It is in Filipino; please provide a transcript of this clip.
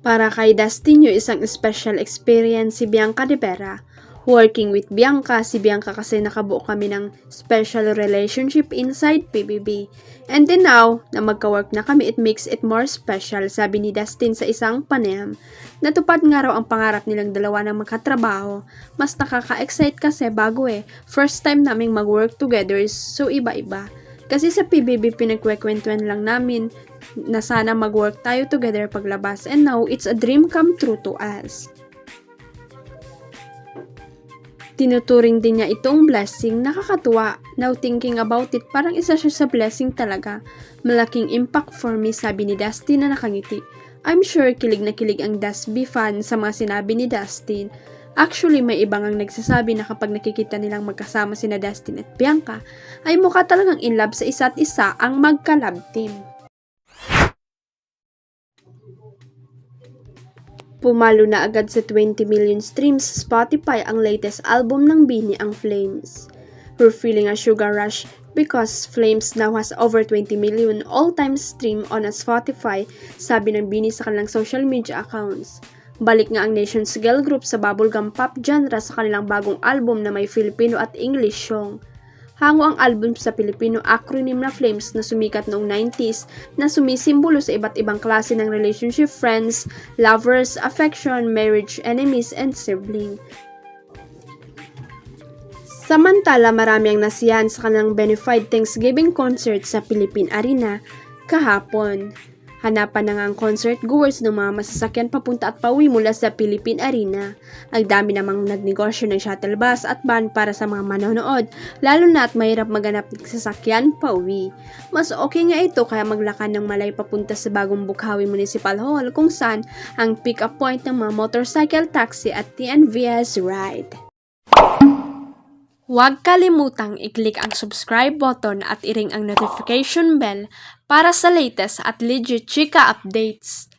Para kay Dustin yung isang special experience si Bianca de Vera. Working with Bianca, si Bianca kasi nakabuo kami ng special relationship inside PBB. And then now, na magka-work na kami, it makes it more special, sabi ni Dustin sa isang panayam. Natupad nga raw ang pangarap nilang dalawa na magkatrabaho. Mas nakaka-excite kasi bago first time naming mag-work together, so iba-iba. Kasi sa PBB pinagkwekwentuhan lang namin na sana mag-work tayo together paglabas, and now it's a dream come true to us. Tinuturing din niya itong blessing, nakakatuwa. Now thinking about it, parang isa siya sa blessing talaga. Malaking impact for me, sabi ni Dustin na nakangiti. I'm sure kilig na kilig ang Dusby fan sa mga sinabi ni Dustin. Actually, may ibang ang nagsasabi na kapag nakikita nilang magkasama sina Dustin at Bianca, ay mukha talagang in love sa isa't isa ang magka-love team. Pumalo na agad sa 20 million streams sa Spotify ang latest album ng BINI, ang Flames. We're feeling a sugar rush because Flames now has over 20 million all-time stream on a Spotify, sabi ng BINI sa kanilang social media accounts. Balik nga ang Nation's girl group sa bubblegum pop genre sa kanilang bagong album na may Filipino at English song. Hango ang album sa Pilipino acronym na Flames na sumikat noong 90s na sumisimbolo sa iba't ibang klase ng relationship, friends, lovers, affection, marriage, enemies, and sibling. Samantala, marami ang nasiyahan sa kanilang Benified Thanksgiving concert sa Philippine Arena kahapon. Hanapan na nga ang concert goers ng mga masasakyan papunta at pauwi mula sa Philippine Arena. Ang dami namang nagnegosyo ng shuttle bus at van para sa mga manonood, lalo na at mahirap maganap ng sasakyan pauwi. Mas okay nga ito kaya maglakan ng malay papunta sa bagong Bukhawi Municipal Hall kung saan ang pick-up point ng mga motorcycle taxi at TNVS ride. Huwag kalimutang i-click ang subscribe button at i-ring ang notification bell para sa latest at legit chika updates.